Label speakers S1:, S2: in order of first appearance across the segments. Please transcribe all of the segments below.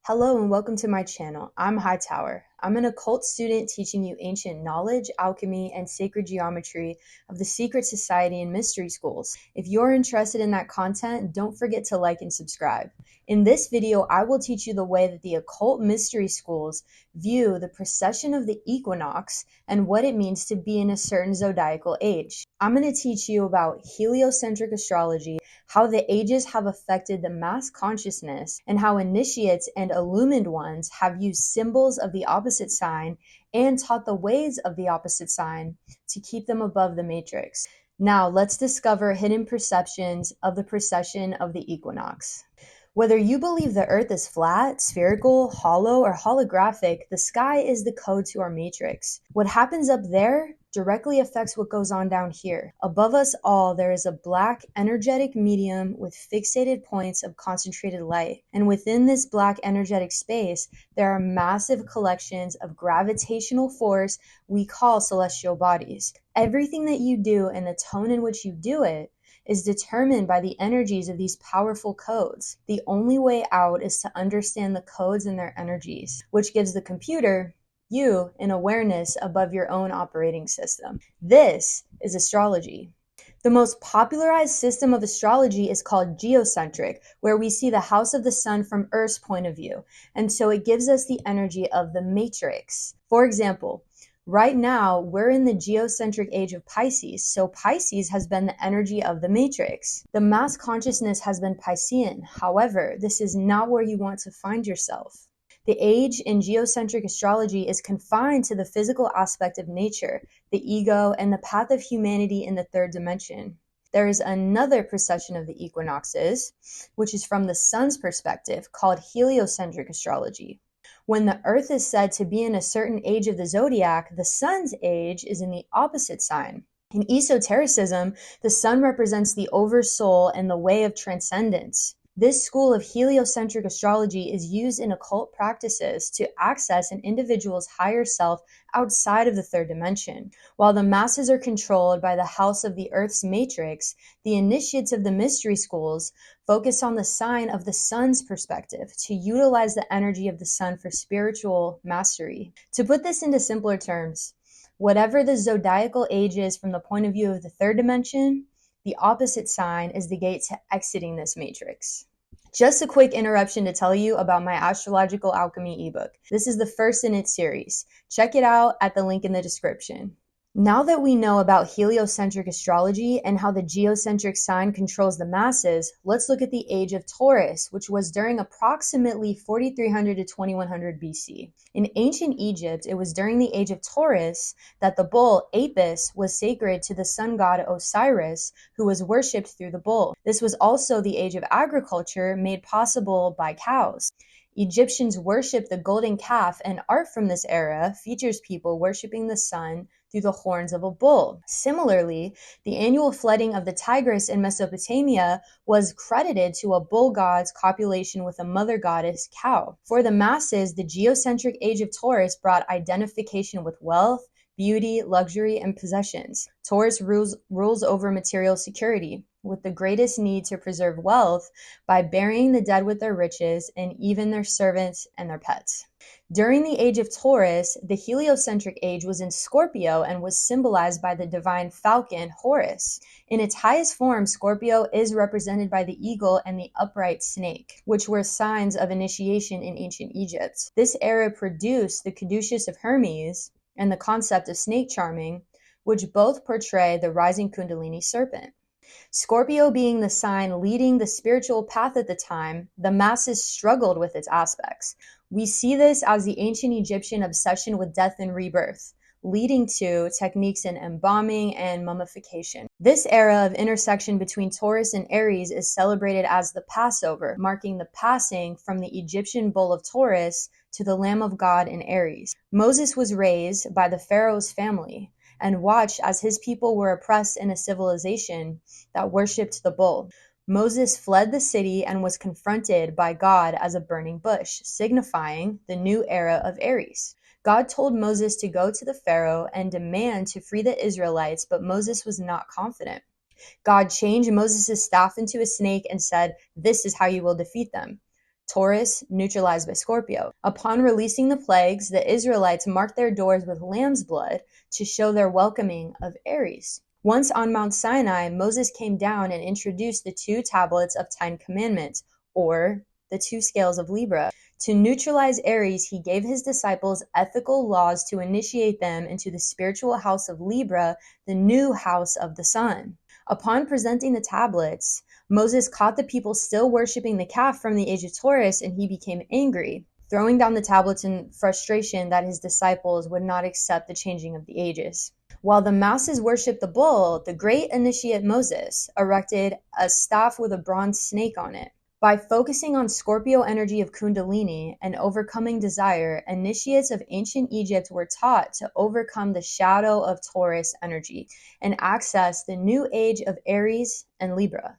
S1: Hello and welcome to my channel. I'm Hightower. I'm an occult student teaching you ancient knowledge, alchemy, and sacred geometry of the secret society and mystery schools. If you're interested in that content, don't forget to like and subscribe. In this video, I will teach you the way that the occult mystery schools view the precession of the equinox and what it means to be in a certain zodiacal age. I'm going to teach you about heliocentric astrology, how the ages have affected the mass consciousness, and how initiates and illumined ones have used symbols of the opposite sign and taught the ways of the opposite sign to keep them above the matrix. Now, let's discover hidden perceptions of the precession of the equinox. Whether you believe the earth is flat, spherical, hollow, or holographic, the sky is the code to our matrix. What happens up there directly affects what goes on down here. Above us all, there is a black, energetic medium with fixated points of concentrated light. And within this black, energetic space, there are massive collections of gravitational force we call celestial bodies. Everything that you do and the tone in which you do it is determined by the energies of these powerful codes. The only way out is to understand the codes and their energies, which gives the computer, you, an awareness above your own operating system. This is astrology. The most popularized system of astrology is called geocentric, where we see the house of the sun from Earth's point of view, and so it gives us the energy of the matrix. For example, right now, we're in the geocentric age of Pisces, so Pisces has been the energy of the matrix. The mass consciousness has been Piscean. However, this is not where you want to find yourself. The age in geocentric astrology is confined to the physical aspect of nature, the ego, and the path of humanity in the third dimension. There is another precession of the equinoxes, which is from the sun's perspective, called heliocentric astrology. When the earth is said to be in a certain age of the zodiac, the sun's age is in the opposite sign. In esotericism, the sun represents the oversoul and the way of transcendence. This school of heliocentric astrology is used in occult practices to access an individual's higher self outside of the third dimension. While the masses are controlled by the house of the Earth's matrix, the initiates of the mystery schools focus on the sign of the sun's perspective to utilize the energy of the sun for spiritual mastery. To put this into simpler terms, whatever the zodiacal age is from the point of view of the third dimension, the opposite sign is the gate to exiting this matrix. Just a quick interruption to tell you about my Astrological Alchemy ebook. This is the first in its series. Check it out at the link in the description. Now that we know about heliocentric astrology and how the geocentric sign controls the masses, let's look at the Age of Taurus, which was during approximately 4300 to 2100 BC. In ancient Egypt, it was during the Age of Taurus that the bull Apis was sacred to the sun god Osiris, who was worshipped through the bull. This was also the age of agriculture made possible by cows. Egyptians worshipped the golden calf, and art from this era features people worshipping the sun through the horns of a bull. Similarly, the annual flooding of the Tigris in Mesopotamia was credited to a bull god's copulation with a mother goddess cow. For the masses, the geocentric age of Taurus brought identification with wealth, beauty, luxury, and possessions. Taurus rules over material security, with the greatest need to preserve wealth by burying the dead with their riches and even their servants and their pets. During the Age of Taurus, the heliocentric age was in Scorpio and was symbolized by the divine falcon Horus. In its highest form, Scorpio is represented by the eagle and the upright snake, which were signs of initiation in ancient Egypt. This era produced the caduceus of Hermes and the concept of snake charming, which both portray the rising Kundalini serpent. Scorpio being the sign leading the spiritual path at the time, the masses struggled with its aspects. We see this as the ancient Egyptian obsession with death and rebirth, leading to techniques in embalming and mummification. This era of intersection between Taurus and Aries is celebrated as the Passover, marking the passing from the Egyptian bull of Taurus to the Lamb of God in Aries. Moses was raised by the Pharaoh's family and watched as his people were oppressed in a civilization that worshipped the bull. Moses fled the city and was confronted by God as a burning bush, signifying the new era of Aries. God told Moses to go to the Pharaoh and demand to free the Israelites, but Moses was not confident. God changed Moses' staff into a snake and said, "This is how you will defeat them." Taurus, neutralized by Scorpio. Upon releasing the plagues, the Israelites marked their doors with lamb's blood to show their welcoming of Aries. Once on Mount Sinai, Moses came down and introduced the 2 tablets of 10 commandments, or the 2 scales of Libra. To neutralize Aries, he gave his disciples ethical laws to initiate them into the spiritual house of Libra, the new house of the sun. Upon presenting the tablets, Moses caught the people still worshiping the calf from the Age of Taurus, and he became angry, throwing down the tablets in frustration that his disciples would not accept the changing of the ages. While the masses worshiped the bull, the great initiate Moses erected a staff with a bronze snake on it. By focusing on Scorpio energy of Kundalini and overcoming desire, initiates of ancient Egypt were taught to overcome the shadow of Taurus energy and access the new age of Aries and Libra.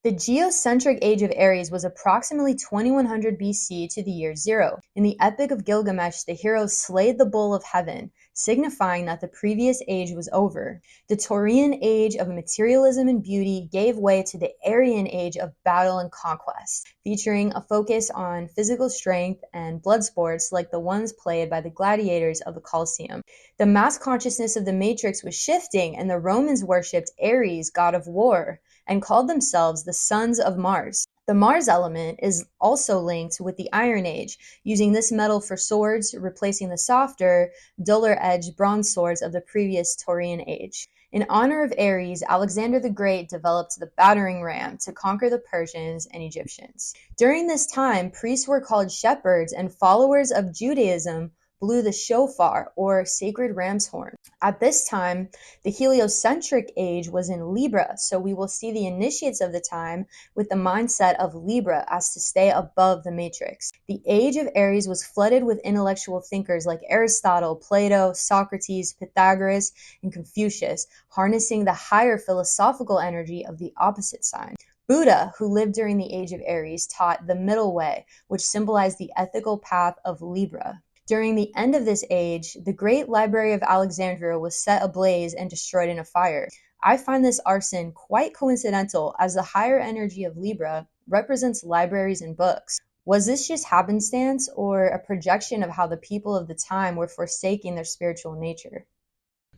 S1: The geocentric age of Aries was approximately 2100 BC to the year 0. In the Epic of Gilgamesh, the hero slayed the bull of heaven, signifying that the previous age was over. The Taurian age of materialism and beauty gave way to the Aryan age of battle and conquest, featuring a focus on physical strength and blood sports like the ones played by the gladiators of the Colosseum. The mass consciousness of the Matrix was shifting, and the Romans worshipped Ares, god of war, and called themselves the sons of Mars. The Mars element is also linked with the Iron Age, using this metal for swords, replacing the softer, duller-edged bronze swords of the previous Taurian age. In honor of Ares, Alexander the Great developed the battering ram to conquer the Persians and Egyptians. During this time, priests were called shepherds, and followers of Judaism blew the shofar, or sacred ram's horn. At this time, the heliocentric age was in Libra, so we will see the initiates of the time with the mindset of Libra as to stay above the matrix. The age of Aries was flooded with intellectual thinkers like Aristotle, Plato, Socrates, Pythagoras, and Confucius, harnessing the higher philosophical energy of the opposite sign. Buddha, who lived during the age of Aries, taught the middle way, which symbolized the ethical path of Libra. During the end of this age, the great library of Alexandria was set ablaze and destroyed in a fire. I find this arson quite coincidental, as the higher energy of Libra represents libraries and books. Was this just happenstance, or a projection of how the people of the time were forsaking their spiritual nature?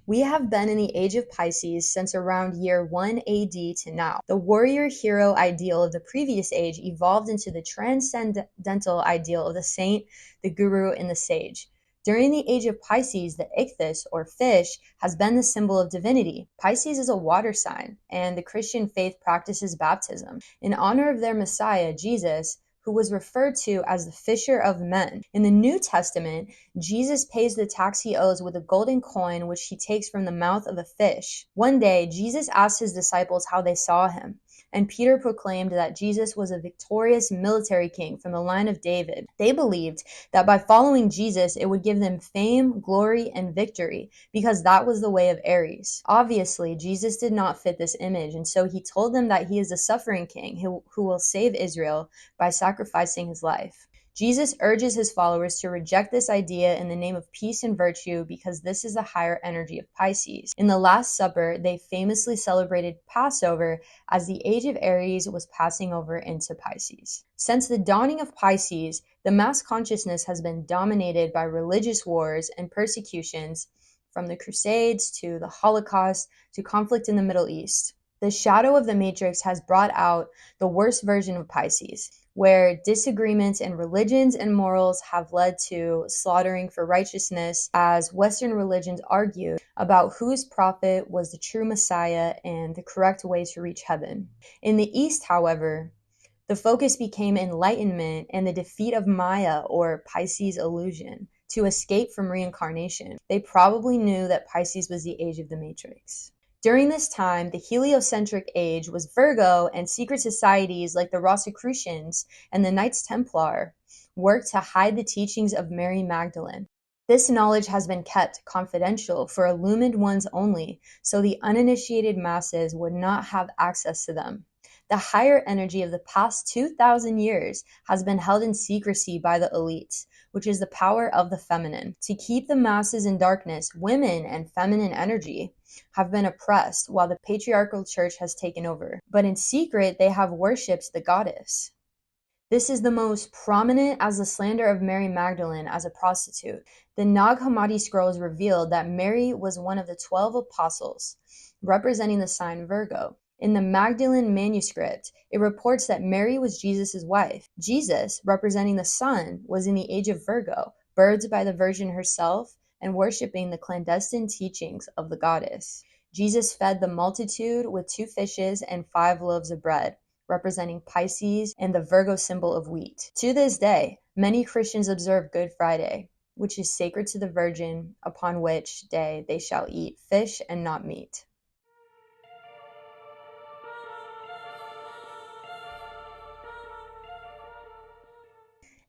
S1: We have been in the Age of Pisces since around year 1 AD to now. The warrior hero ideal of the previous age evolved into the transcendental ideal of the saint, the guru, and the sage. During the Age of Pisces, the ichthys, or fish, has been the symbol of divinity. Pisces is a water sign, and the Christian faith practices baptism. In honor of their Messiah, Jesus, who was referred to as the fisher of men. In the New Testament, Jesus pays the tax he owes with a golden coin which he takes from the mouth of a fish. One day, Jesus asked his disciples how they saw him, and Peter proclaimed that Jesus was a victorious military king from the line of David. They believed that by following Jesus, it would give them fame, glory, and victory, because that was the way of Aries. Obviously, Jesus did not fit this image, and so he told them that he is a suffering king who will save Israel by sacrificing his life. Jesus urges his followers to reject this idea in the name of peace and virtue, because this is the higher energy of Pisces. In the Last Supper, they famously celebrated Passover as the age of Aries was passing over into Pisces. Since the dawning of Pisces, the mass consciousness has been dominated by religious wars and persecutions, from the Crusades to the Holocaust to conflict in the Middle East. The shadow of the matrix has brought out the worst version of Pisces, where disagreements in religions and morals have led to slaughtering for righteousness, as Western religions argue about whose prophet was the true Messiah and the correct way to reach heaven. In the East, however, the focus became enlightenment and the defeat of Maya, or Pisces illusion, to escape from reincarnation. They probably knew that Pisces was the age of the matrix. During this time, the heliocentric age was Virgo, and secret societies like the Rosicrucians and the Knights Templar worked to hide the teachings of Mary Magdalene. This knowledge has been kept confidential for illumined ones only, so the uninitiated masses would not have access to them. The higher energy of the past 2,000 years has been held in secrecy by the elites, which is the power of the feminine. To keep the masses in darkness, women and feminine energy have been oppressed while the patriarchal church has taken over. But in secret, they have worshipped the goddess. This is the most prominent as the slander of Mary Magdalene as a prostitute. The Nag Hammadi scrolls revealed that Mary was one of the 12 apostles, representing the sign Virgo. In the Magdalene manuscript, it reports that Mary was Jesus' wife. Jesus, representing the sun, was in the age of Virgo, birthed by the Virgin herself and worshipping the clandestine teachings of the goddess. Jesus fed the multitude with 2 fishes and 5 loaves of bread, representing Pisces and the Virgo symbol of wheat. To this day, many Christians observe Good Friday, which is sacred to the Virgin, upon which day they shall eat fish and not meat.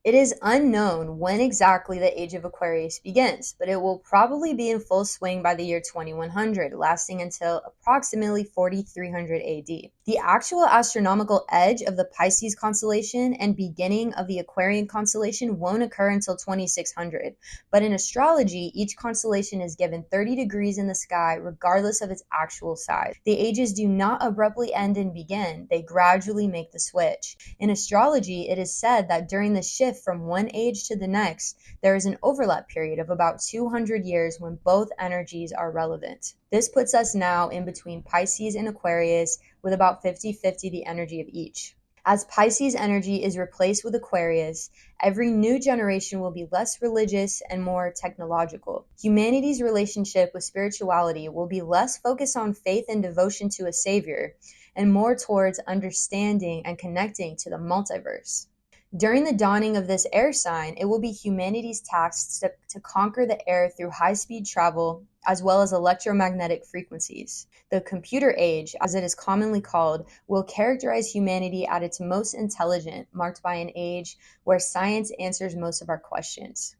S1: It is unknown when exactly the Age of Aquarius begins, but it will probably be in full swing by the year 2100, lasting until approximately 4300 AD. The actual astronomical edge of the Pisces constellation and beginning of the Aquarian constellation won't occur until 2600, but in astrology, each constellation is given 30 degrees in the sky regardless of its actual size. The ages do not abruptly end and begin, they gradually make the switch. In astrology, it is said that during the shift from one age to the next, there is an overlap period of about 200 years when both energies are relevant. This puts us now in between Pisces and Aquarius with about 50-50 the energy of each. As Pisces energy is replaced with Aquarius, every new generation will be less religious and more technological. Humanity's relationship with spirituality will be less focused on faith and devotion to a savior, and more towards understanding and connecting to the multiverse. During the dawning of this air sign, it will be humanity's task to conquer the air through high-speed travel, as well as electromagnetic frequencies. The computer age, as it is commonly called, will characterize humanity at its most intelligent, marked by an age where science answers most of our questions.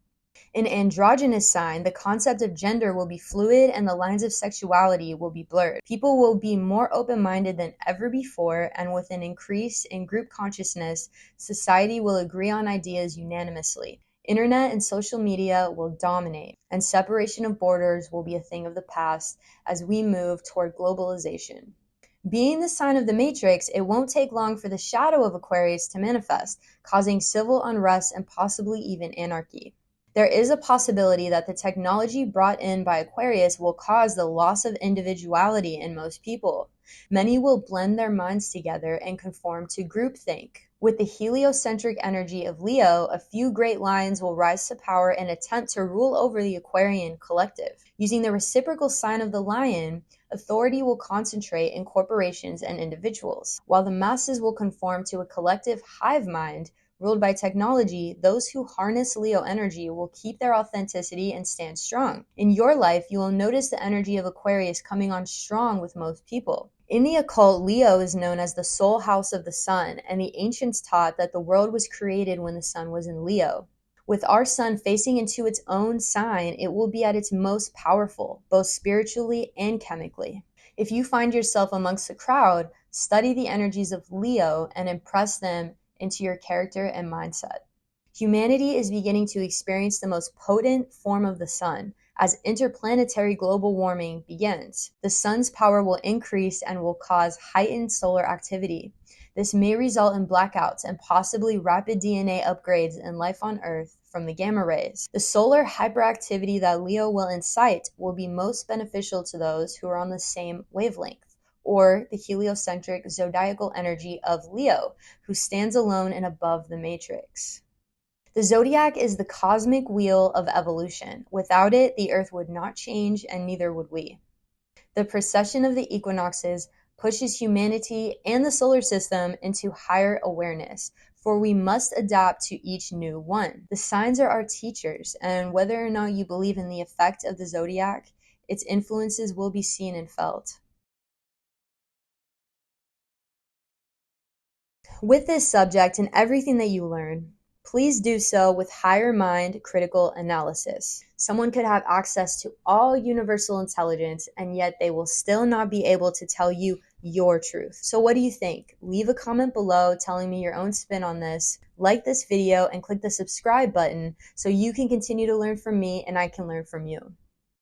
S1: In androgynous sign, the concept of gender will be fluid and the lines of sexuality will be blurred. People will be more open-minded than ever before, and with an increase in group consciousness, society will agree on ideas unanimously. Internet and social media will dominate, and separation of borders will be a thing of the past as we move toward globalization. Being the sign of the matrix, it won't take long for the shadow of Aquarius to manifest, causing civil unrest and possibly even anarchy. There is a possibility that the technology brought in by Aquarius will cause the loss of individuality in most people. Many will blend their minds together and conform to groupthink. With the heliocentric energy of Leo, a few great lions will rise to power and attempt to rule over the Aquarian collective. Using the reciprocal sign of the lion, authority will concentrate in corporations and individuals. While the masses will conform to a collective hive mind, ruled by technology, those who harness Leo energy will keep their authenticity and stand strong. In your life, you will notice the energy of Aquarius coming on strong with most people. In the occult, Leo is known as the soul house of the sun, and the ancients taught that the world was created when the sun was in Leo. With our sun facing into its own sign, it will be at its most powerful, both spiritually and chemically. If you find yourself amongst the crowd, study the energies of Leo and impress them into your character and mindset. Humanity is beginning to experience the most potent form of the sun as interplanetary global warming begins. The sun's power will increase and will cause heightened solar activity. This may result in blackouts and possibly rapid DNA upgrades in life on Earth from the gamma rays. The solar hyperactivity that Leo will incite will be most beneficial to those who are on the same wavelength, or the heliocentric zodiacal energy of Leo, who stands alone and above the matrix. The zodiac is the cosmic wheel of evolution. Without it, the earth would not change, and neither would we. The precession of the equinoxes pushes humanity and the solar system into higher awareness, for we must adapt to each new one. The signs are our teachers, and whether or not you believe in the effect of the zodiac, its influences will be seen and felt. With this subject and everything that you learn, please do so with higher mind critical analysis. Someone could have access to all universal intelligence, and yet they will still not be able to tell you your truth. So what do you think? Leave a comment below telling me your own spin on this. Like this video and click the subscribe button so you can continue to learn from me and I can learn from you.